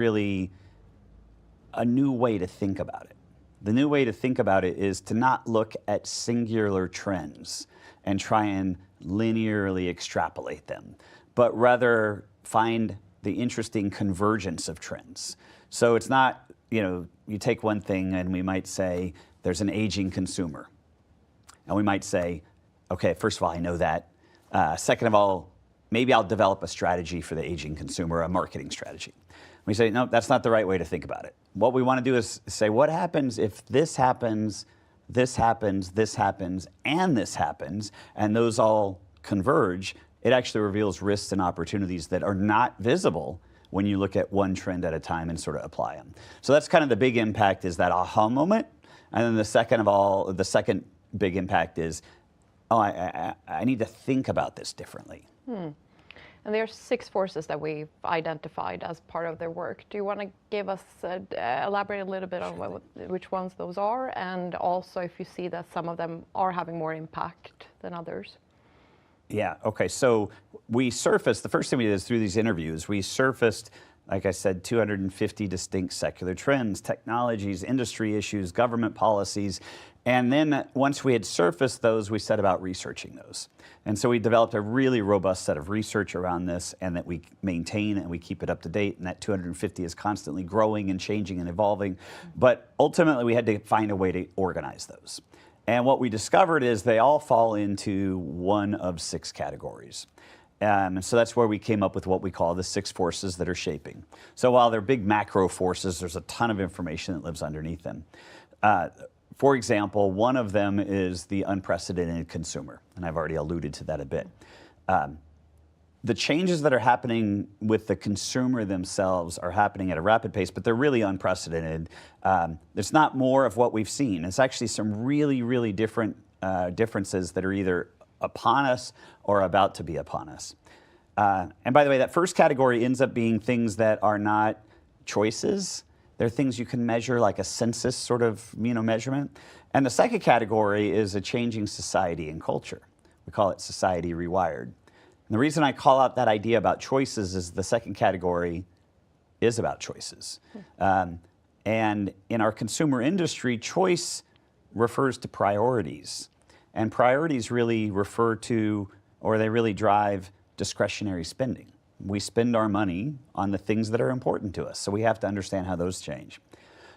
really a new way to think about it. The new way to think about it is to not look at singular trends and try and linearly extrapolate them, but rather find the interesting convergence of trends. So it's not, you take one thing and we might say there's an aging consumer. And we might say, okay, first of all, I know that. Second of all, maybe I'll develop a strategy for the aging consumer, a marketing strategy. We say, no, that's not the right way to think about it. What we want to do is say, what happens if this happens, this happens, this happens, and this happens, and those all converge? It actually reveals risks and opportunities that are not visible when you look at one trend at a time and sort of apply them. So that's kind of the big impact, is that aha moment. And then the second big impact is, oh, I need to think about this differently. And there are 6 forces that we've identified as part of their work. Do you want to give us, elaborate a little bit on which ones those are, and also if you see that some of them are having more impact than others? Yeah, okay, so we surfaced, the first thing we did is through these interviews, we surfaced, like I said, 250 distinct secular trends, technologies, industry issues, government policies, and then once we had surfaced those, we set about researching those. And so we developed a really robust set of research around this, and that we maintain and we keep it up to date, and that 250 is constantly growing and changing and evolving. But ultimately we had to find a way to organize those. And what we discovered is they all fall into one of 6 categories. And so that's where we came up with what we call the 6 forces that are shaping. So while they're big macro forces, there's a ton of information that lives underneath them. For example, one of them is the unprecedented consumer, and I've already alluded to that a bit. The changes that are happening with the consumer themselves are happening at a rapid pace, but they're really unprecedented. It's not more of what we've seen. It's actually some really, really different differences that are either upon us or about to be upon us. And by the way, that first category ends up being things that are not choices. They're things you can measure, like a census sort of measurement. And the second category is a changing society and culture. We call it society rewired. And the reason I call out that idea about choices is the second category is about choices. And in our consumer industry, choice refers to priorities. And priorities really refer to, or they really drive, discretionary spending. We spend our money on the things that are important to us, so we have to understand how those change.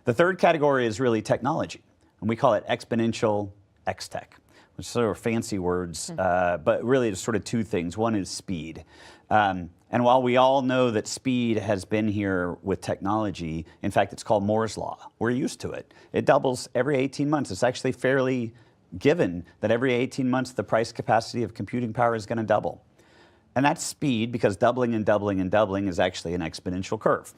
The third category is really technology, and we call it exponential X-tech, which sort of fancy words, but really it's sort of 2 things. One is speed. And while we all know that speed has been here with technology, in fact, it's called Moore's Law. We're used to it. It doubles every 18 months. It's actually fairly given that every 18 months the price capacity of computing power is going to double. And that's speed, because doubling and doubling and doubling is actually an exponential curve.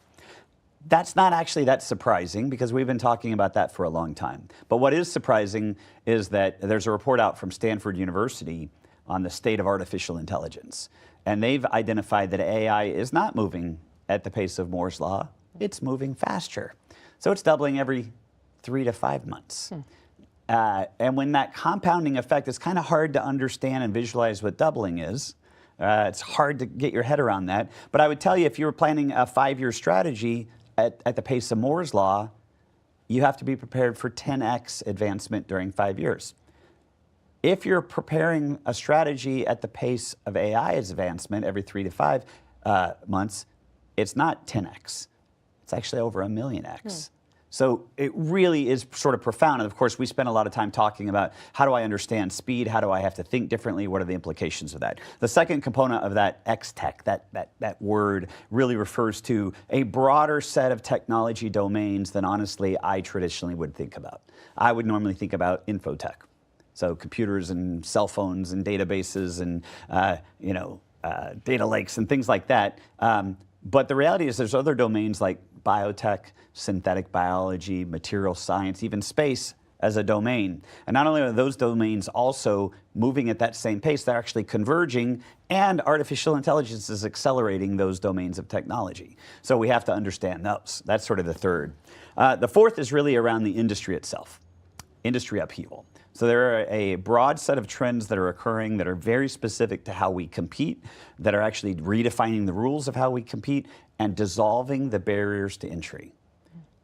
That's not actually that surprising, because we've been talking about that for a long time. But what is surprising is that there's a report out from Stanford University on the state of artificial intelligence. And they've identified that AI is not moving at the pace of Moore's Law, it's moving faster. So it's doubling every 3 to 5 months. And when that compounding effect, it's kind of hard to understand and visualize what doubling is. It's hard to get your head around that. But I would tell you, if you were planning a 5-year strategy at the pace of Moore's Law, you have to be prepared for 10x advancement during 5 years. If you're preparing a strategy at the pace of AI's advancement every 3 to 5 months, it's not 10x. It's actually over 1,000,000x. So it really is sort of profound. And of course, we spend a lot of time talking about, how do I understand speed? How do I have to think differently? What are the implications of that? The second component of that X-tech, that word, really refers to a broader set of technology domains than honestly I traditionally would think about. I would normally think about infotech. So computers and cell phones and databases and data lakes and things like that. But the reality is there's other domains like biotech, synthetic biology, material science, even space as a domain. And not only are those domains also moving at that same pace, they're actually converging, and artificial intelligence is accelerating those domains of technology. So we have to understand those. That's sort of the third. The fourth is really around the industry itself, industry upheaval. So there are a broad set of trends that are occurring that are very specific to how we compete, that are actually redefining the rules of how we compete and dissolving the barriers to entry.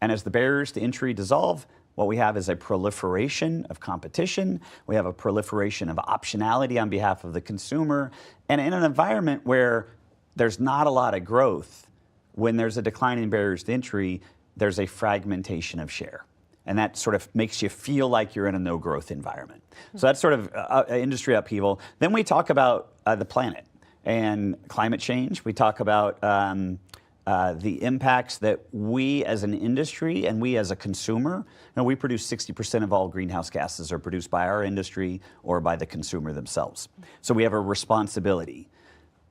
And as the barriers to entry dissolve, what we have is a proliferation of competition. We have a proliferation of optionality on behalf of the consumer. And in an environment where there's not a lot of growth, when there's a decline in barriers to entry, there's a fragmentation of share. And that sort of makes you feel like you're in a no-growth environment. So that's sort of industry upheaval. Then we talk about the planet and climate change. We talk about the impacts that we as an industry and we as a consumer, we produce 60% of all greenhouse gases are produced by our industry or by the consumer themselves. So we have a responsibility.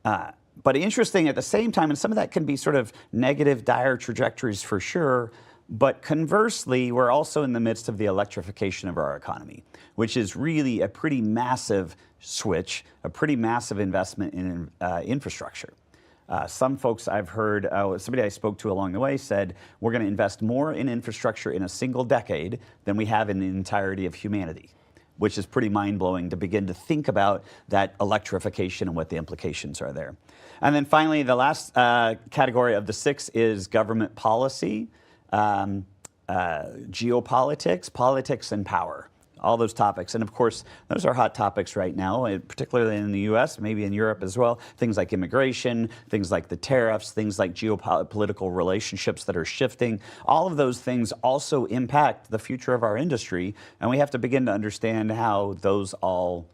But interesting at the same time, and some of that can be sort of negative, dire trajectories for sure, but conversely, we're also in the midst of the electrification of our economy, which is really a pretty massive switch, a pretty massive investment in infrastructure. Some folks I've heard, somebody I spoke to along the way said, we're going to invest more in infrastructure in a single decade than we have in the entirety of humanity, which is pretty mind-blowing to begin to think about that electrification and what the implications are there. And then finally, the last category of the 6 is government policy. Geopolitics, politics, and power, all those topics. And of course, those are hot topics right now, particularly in the US, maybe in Europe as well. Things like immigration, things like the tariffs, things like geopolitical relationships that are shifting. All of those things also impact the future of our industry. And we have to begin to understand how those all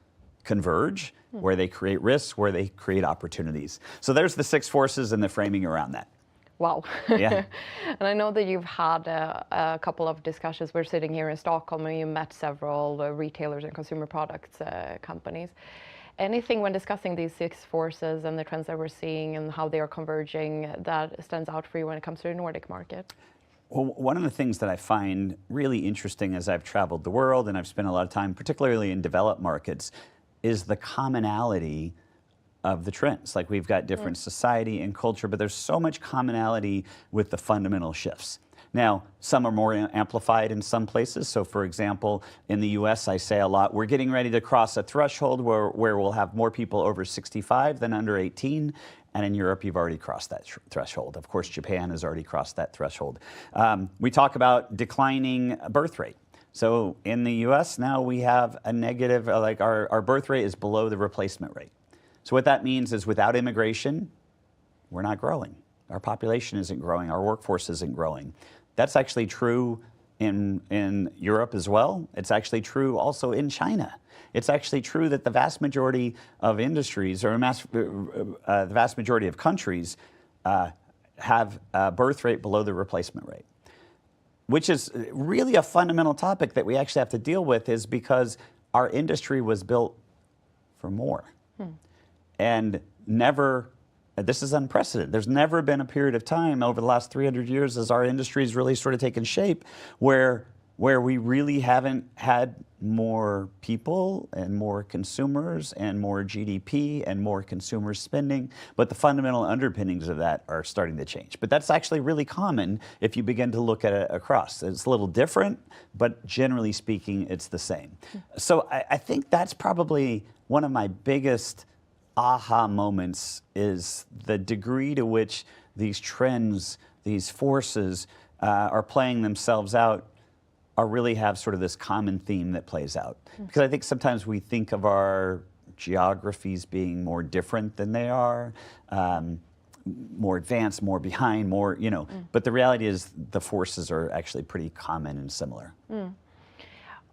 converge, where they create risks, where they create opportunities. So there's the 6 forces and the framing around that. Wow. Yeah. And I know that you've had a couple of discussions. We're sitting here in Stockholm and you met several retailers and consumer products companies. Anything when discussing these 6 forces and the trends that we're seeing and how they are converging that stands out for you when it comes to the Nordic market? Well, one of the things that I find really interesting as I've traveled the world and I've spent a lot of time, particularly in developed markets, is the commonality of the trends. Like we've got different society and culture, but there's so much commonality with the fundamental shifts. Now, some are more amplified in some places. So for example, in the US, I say a lot, we're getting ready to cross a threshold where we'll have more people over 65 than under 18. And in Europe, you've already crossed that threshold. Of course, Japan has already crossed that threshold. We talk about declining birth rate. So in the US now we have a negative, like our birth rate is below the replacement rate. So what that means is without immigration, we're not growing. Our population isn't growing, our workforce isn't growing. That's actually true in Europe as well. It's actually true also in China. It's actually true that the vast majority of industries or the vast majority of countries have a birth rate below the replacement rate, which is really a fundamental topic that we actually have to deal with is because our industry was built for more. And never, this is unprecedented. There's never been a period of time over the last 300 years as our industry's really sort of taken shape where we really haven't had more people and more consumers and more GDP and more consumer spending, but the fundamental underpinnings of that are starting to change. But that's actually really common if you begin to look at it across. It's a little different, but generally speaking, it's the same. So I think that's probably one of my biggest aha moments is the degree to which these trends, these forces are playing themselves out or really have sort of this common theme that plays out. Because I think sometimes we think of our geographies being more different than they are, more advanced, more behind, more, but the reality is the forces are actually pretty common and similar.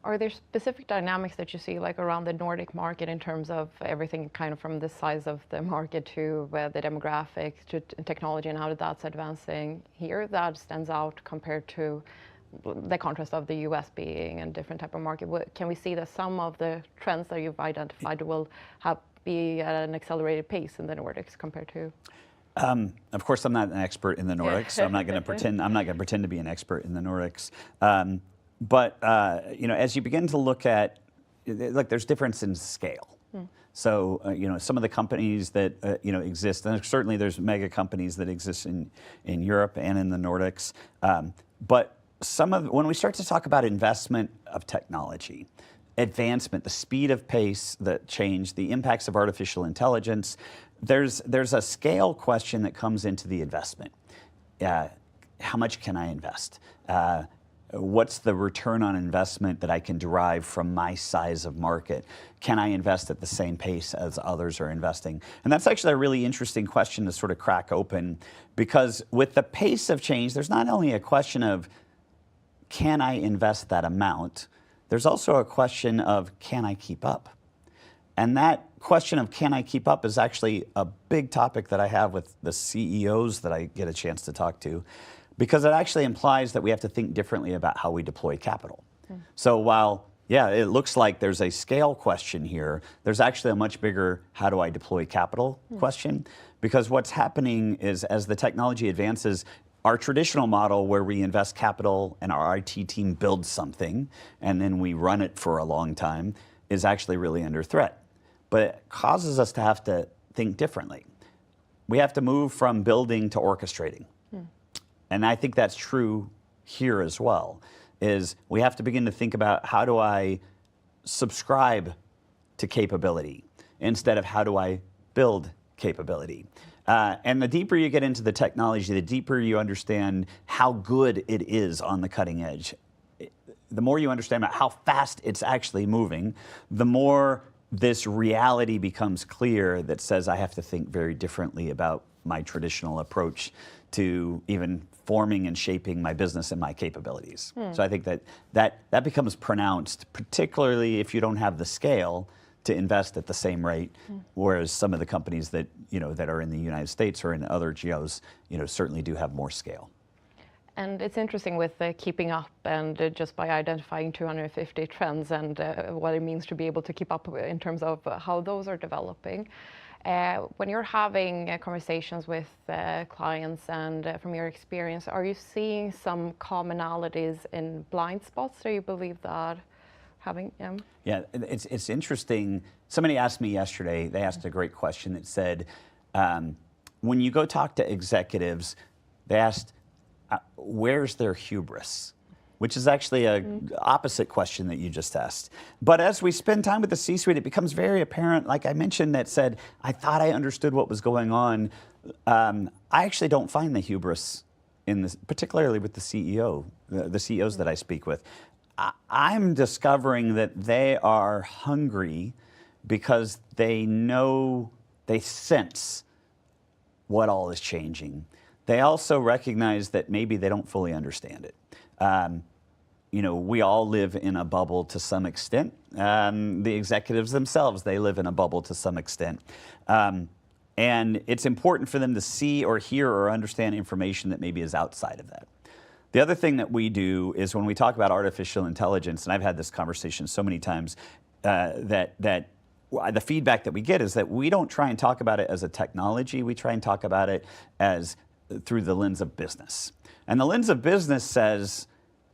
Are there specific dynamics that you see like around the Nordic market in terms of everything kind of from the size of the market to the demographics to technology and how that's advancing here that stands out compared to the contrast of the US being a different type of market? Can we see that some of the trends that you've identified will be at an accelerated pace in the Nordics compared to? Of course, I'm not an expert in the Nordics, so I'm not going to pretend to be an expert in the Nordics. But as you begin to look at, like, there's difference in scale. So, some of the companies that, exist, and certainly there's mega companies that exist in Europe and in the Nordics. But when we start to talk about investment of technology, advancement, the speed of pace, the change, the impacts of artificial intelligence, there's a scale question that comes into the investment. How much can I invest? What's the return on investment that I can derive from my size of market? Can I invest at the same pace as others are investing? And that's actually a really interesting question to sort of crack open, because with the pace of change, there's not only a question of, can I invest that amount? There's also a question of, can I keep up? And that question of, can I keep up, is actually a big topic that I have with the CEOs that I get a chance to talk to, because it actually implies that we have to think differently about how we deploy capital. So while, yeah, it looks like there's a scale question here, there's actually a much bigger, how do I deploy capital question? Because what's happening is, as the technology advances, our traditional model where we invest capital and our IT team builds something and then we run it for a long time is actually really under threat. But it causes us to have to think differently. We have to move from building to orchestrating. And I think that's true here as well, is we have to begin to think about, how do I subscribe to capability instead of how do I build capability? And the deeper you get into the technology, the deeper you understand how good it is on the cutting edge. The more you understand about how fast it's actually moving, the more this reality becomes clear that says I have to think very differently about my traditional approach to even forming and shaping my business and my capabilities. So I think that becomes pronounced, particularly if you don't have the scale to invest at the same rate, whereas some of the companies that, that are in the United States or in other geos, certainly do have more scale. And it's interesting with keeping up, and just by identifying 250 trends and what it means to be able to keep up in terms of how those are developing. When you're having conversations with clients and from your experience, are you seeing some commonalities in blind spots? Do you believe that having? Yeah, it's interesting. Somebody asked me yesterday, they asked a great question that said, when you go talk to executives, they asked, where's their hubris? Which is actually an opposite question that you just asked. But as we spend time with the C-suite, it becomes very apparent, like I mentioned, that said, I thought I understood what was going on. I actually don't find the hubris in this, particularly with the CEO, the CEOs that I speak with. I'm discovering that they are hungry because they know, they sense what all is changing. They also recognize that maybe they don't fully understand it. We all live in a bubble to some extent. The executives themselves, they live in a bubble to some extent. And it's important for them to see or hear or understand information that maybe is outside of that. The other thing that we do is when we talk about artificial intelligence, and I've had this conversation so many times, that the feedback that we get is that we don't try and talk about it as a technology, we try and talk about it as through the lens of business. And the lens of business says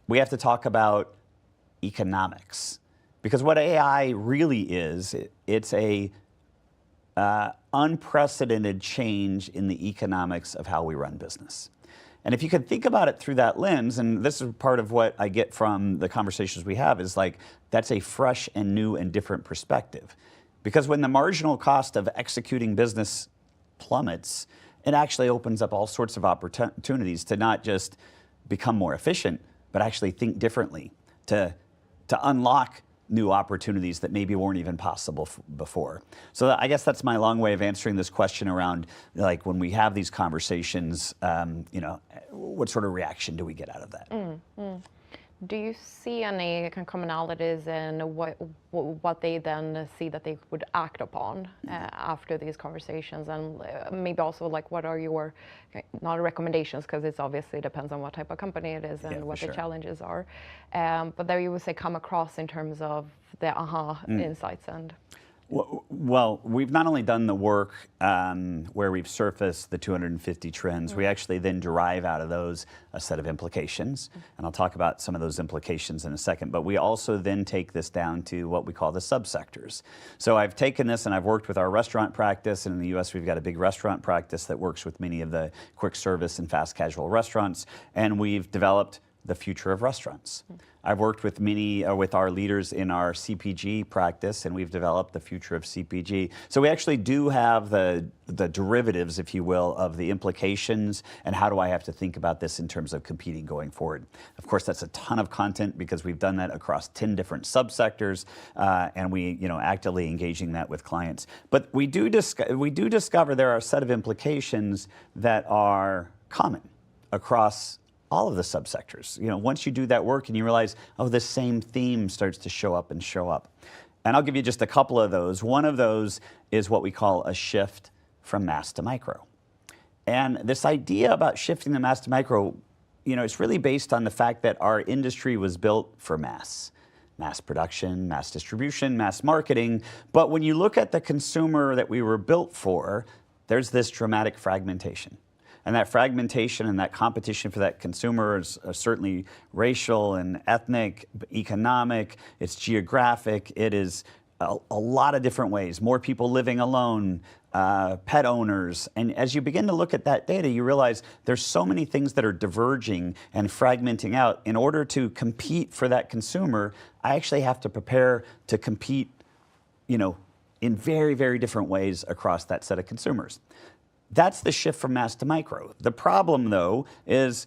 we have to talk about economics. Because what AI really is, it's a unprecedented change in the economics of how we run business. And if you could think about it through that lens, and this is part of what I get from the conversations we have, is like, that's a fresh and new and different perspective. Because when the marginal cost of executing business plummets, it actually opens up all sorts of opportunities to not just become more efficient, but actually think differently, to unlock new opportunities that maybe weren't even possible before. So I guess that's my long way of answering this question around, like, when we have these conversations, what sort of reaction do we get out of that? Do you see any commonalities in what they then see that they would act upon after these conversations? And maybe also, like, what are your, not recommendations, because it obviously depends on what type of company it is and what the challenges are. But there you would say come across in terms of the insights and... Well, we've not only done the work where we've surfaced the 250 trends, we actually then derive out of those a set of implications. And I'll talk about some of those implications in a second. But we also then take this down to what we call the subsectors. So I've taken this and I've worked with our restaurant practice. And in the US, we've got a big restaurant practice that works with many of the quick service and fast casual restaurants. And we've developed the future of restaurants. I've worked with with our leaders in our CPG practice, and we've developed the future of CPG. So we actually do have the derivatives, if you will, of the implications and how do I have to think about this in terms of competing going forward. Of course, that's a ton of content because we've done that across 10 different subsectors, and we, actively engaging that with clients. But we do discover there are a set of implications that are common across all of the subsectors. Once you do that work and you realize, oh, this same theme starts to show up. And I'll give you just a couple of those. One of those is what we call a shift from mass to micro. And this idea about shifting the mass to micro, it's really based on the fact that our industry was built for mass production, mass distribution, mass marketing. But when you look at the consumer that we were built for, there's this dramatic fragmentation. And that fragmentation and that competition for that consumer is certainly racial and ethnic, economic, it's geographic, it is a lot of different ways. More people living alone, pet owners. And as you begin to look at that data, you realize there's so many things that are diverging and fragmenting out. In order to compete for that consumer, I actually have to prepare to compete, in very, very different ways across that set of consumers. That's the shift from mass to micro. The problem, though, is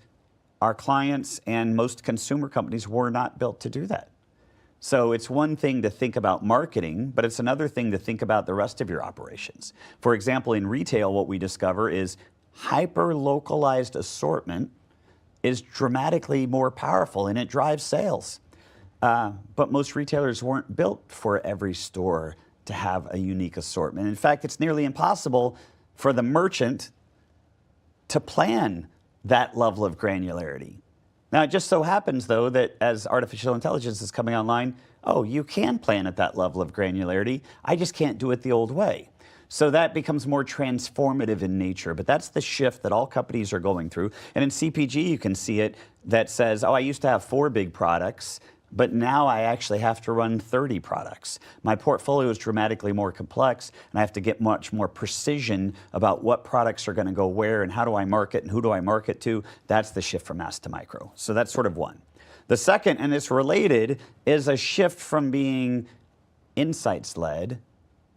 our clients and most consumer companies were not built to do that. So it's one thing to think about marketing, but it's another thing to think about the rest of your operations. For example, in retail, what we discover is hyper-localized assortment is dramatically more powerful and it drives sales. But most retailers weren't built for every store to have a unique assortment. In fact, it's nearly impossible for the merchant to plan that level of granularity. Now, it just so happens, though, that as artificial intelligence is coming online, you can plan at that level of granularity. I just can't do it the old way. So that becomes more transformative in nature. But that's the shift that all companies are going through. And in CPG, you can see it that says, I used to have 4 big products, but now I actually have to run 30 products. My portfolio is dramatically more complex, and I have to get much more precision about what products are going to go where and how do I market and who do I market to. That's the shift from mass to micro. So that's sort of one. The second, and it's related, is a shift from being insights-led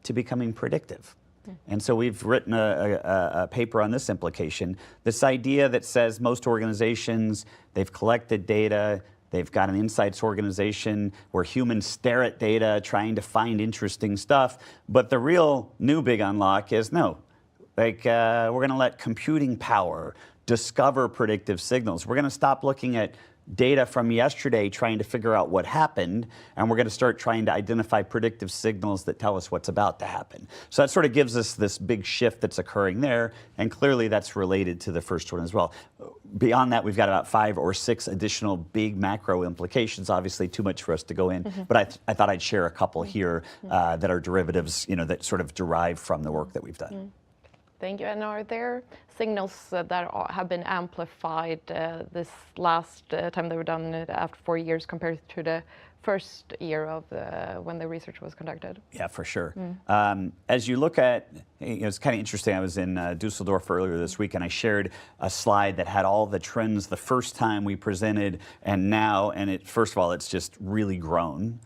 to becoming predictive. And so we've written a paper on this implication, this idea that says most organizations, they've collected data, they've got an insights organization where humans stare at data trying to find interesting stuff. But the real new big unlock is no, we're going to let computing power discover predictive signals. We're going to stop looking at data from yesterday trying to figure out what happened, and we're going to start trying to identify predictive signals that tell us what's about to happen. So that sort of gives us this big shift that's occurring there, and clearly that's related to the first one as well. Beyond that, we've got about 5 or 6 additional big macro implications, obviously too much for us to go in, but I thought I'd share a couple here that are derivatives, that sort of derive from the work that we've done. Thank you. And are there signals that have been amplified this last time they were done after 4 years compared to the first year of when the research was conducted? Yeah, for sure. As you look at, it's kind of interesting. I was in Dusseldorf earlier this week, and I shared a slide that had all the trends the first time we presented and now, and first of all, it's just really grown.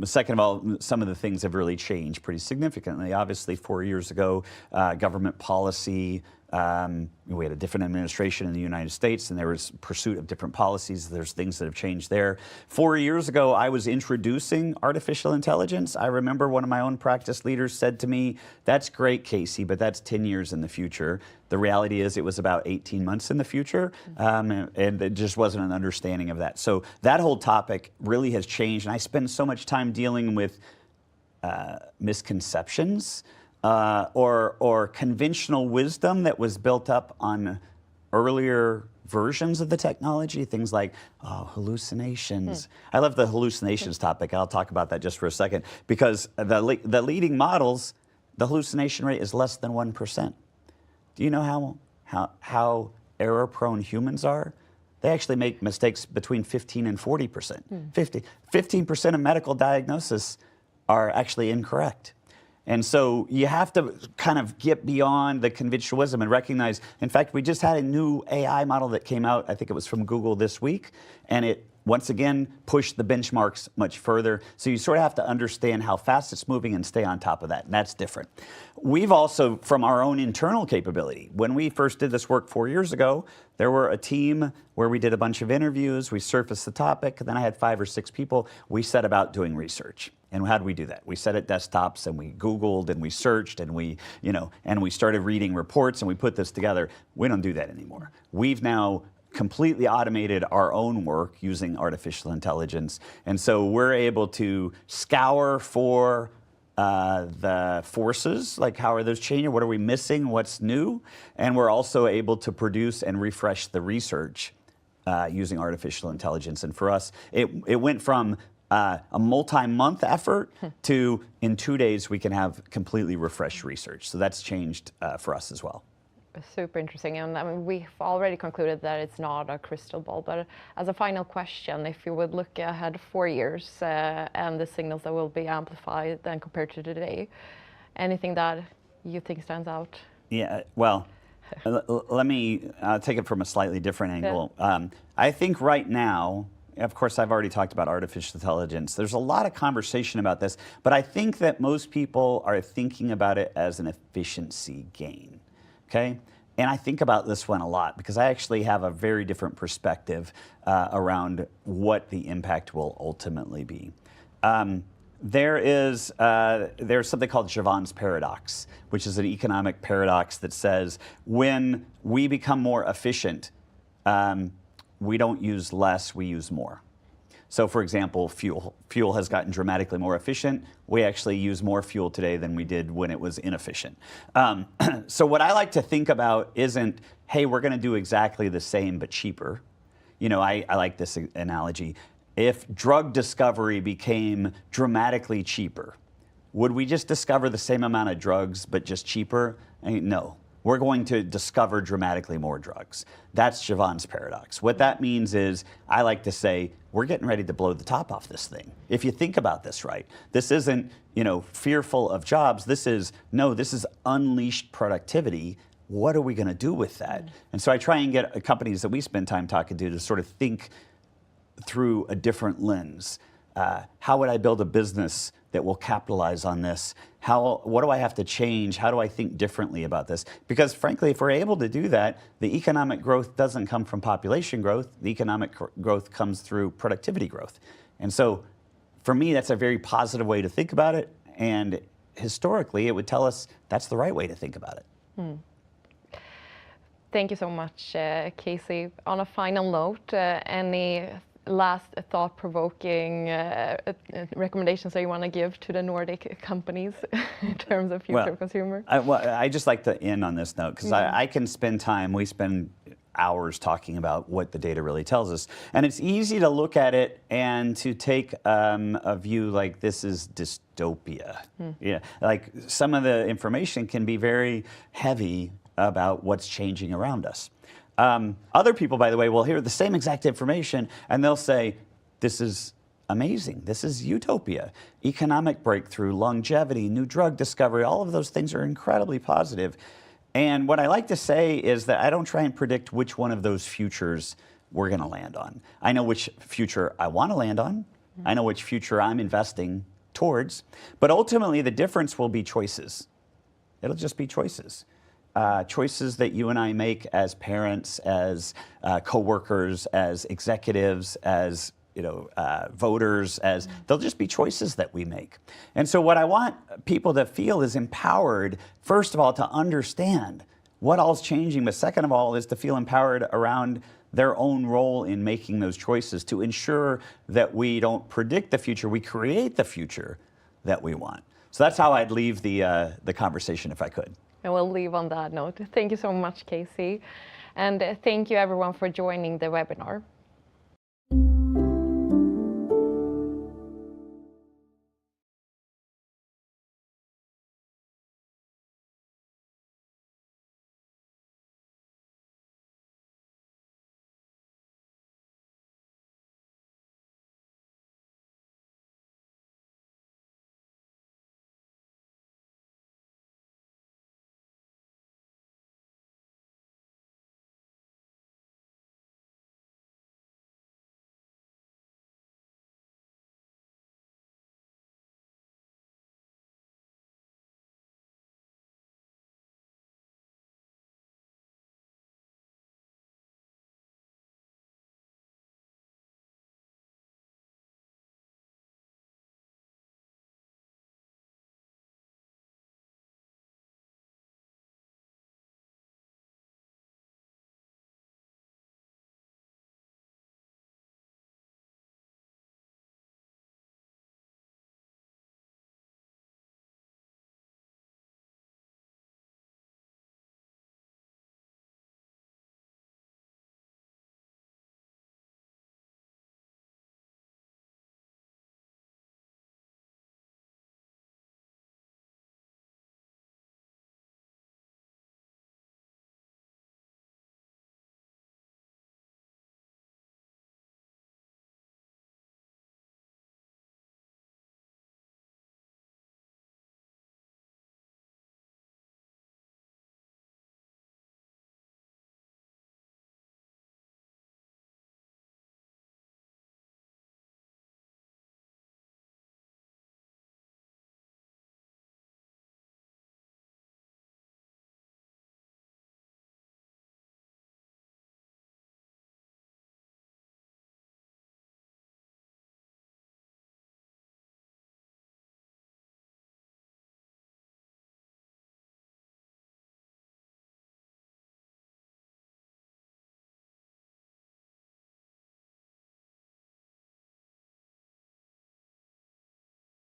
Second of all, some of the things have really changed pretty significantly. Obviously, 4 years ago, government policy, we had a different administration in the United States, and there was pursuit of different policies. There's things that have changed there. 4 years ago, I was introducing artificial intelligence. I remember one of my own practice leaders said to me, "That's great, Kasey, but that's 10 years in the future." The reality is it was about 18 months in the future, and it just wasn't an understanding of that. So that whole topic really has changed, and I spend so much time dealing with misconceptions or conventional wisdom that was built up on earlier versions of the technology, things like hallucinations. I love the hallucinations topic. I'll talk about that just for a second, because the leading models, the hallucination rate is less than 1%. Do you know how error-prone humans are? They actually make mistakes between 15 and 40%. 15% of medical diagnoses are actually incorrect. And so you have to kind of get beyond the conventional wisdom and recognize, in fact, we just had a new AI model that came out, I think it was from Google this week, and it once again pushed the benchmarks much further. So you sort of have to understand how fast it's moving and stay on top of that, and that's different. We've also, from our own internal capability, when we first did this work 4 years ago, there were a team where we did a bunch of interviews, we surfaced the topic, and then I had 5 or 6 people. We set about doing research. And how did we do that? We sat at desktops and we Googled and we searched and we, and we started reading reports and we put this together. We don't do that anymore. We've now completely automated our own work using artificial intelligence. And so we're able to scour for the forces, like how are those changing, what are we missing, what's new? And we're also able to produce and refresh the research using artificial intelligence. And for us, it went from a multi-month effort to in 2 days we can have completely refreshed research. So that's changed for us as well. Super interesting, and I mean, we've already concluded that it's not a crystal ball, but as a final question, if you would look ahead 4 years and the signals that will be amplified then compared to today, anything that you think stands out? Yeah, well, let me take it from a slightly different angle. Yeah. I think right now, of course, I've already talked about artificial intelligence. There's a lot of conversation about this, but I think that most people are thinking about it as an efficiency gain. Okay, and I think about this one a lot because I actually have a very different perspective around what the impact will ultimately be. There's something called Jevons paradox, which is an economic paradox that says when we become more efficient, we don't use less, we use more. So for example, fuel has gotten dramatically more efficient. We actually use more fuel today than we did when it was inefficient. So what I like to think about isn't, hey, we're going to do exactly the same but cheaper. I like this analogy. If drug discovery became dramatically cheaper, would we just discover the same amount of drugs but just cheaper? No. We're going to discover dramatically more drugs. That's Jevons paradox. What that means is, I like to say, we're getting ready to blow the top off this thing. If you think about this right, this isn't, fearful of jobs. This is unleashed productivity. What are we going to do with that? And so I try and get companies that we spend time talking to sort of think through a different lens. How would I build a business that will capitalize on this? What do I have to change? How do I think differently about this? Because frankly, if we're able to do that, the economic growth doesn't come from population growth. The economic growth comes through productivity growth. And so for me, that's a very positive way to think about it. And historically, it would tell us that's the right way to think about it. Thank you so much, Kasey. On a final note, any last thought-provoking recommendations that you want to give to the Nordic companies in terms of future consumer? I just like to end on this note because I can spend time, we spend hours talking about what the data really tells us. And it's easy to look at it and to take a view like this is dystopia. Yeah, like some of the information can be very heavy about what's changing around us. Other people, by the way, will hear the same exact information and they'll say, this is amazing. This is utopia. Economic breakthrough, longevity, new drug discovery, all of those things are incredibly positive. And what I like to say is that I don't try and predict which one of those futures we're going to land on. I know which future I want to land on. I know which future I'm investing towards. But ultimately, the difference will be choices. It'll just be choices. Choices that you and I make as parents, as coworkers, as executives, as voters, they'll just be choices that we make. And so what I want people to feel is empowered, first of all, to understand what all's changing, but second of all is to feel empowered around their own role in making those choices to ensure that we don't predict the future, we create the future that we want. So that's how I'd leave the conversation if I could. And we'll leave on that note. Thank you so much, Kasey. And thank you everyone for joining the webinar.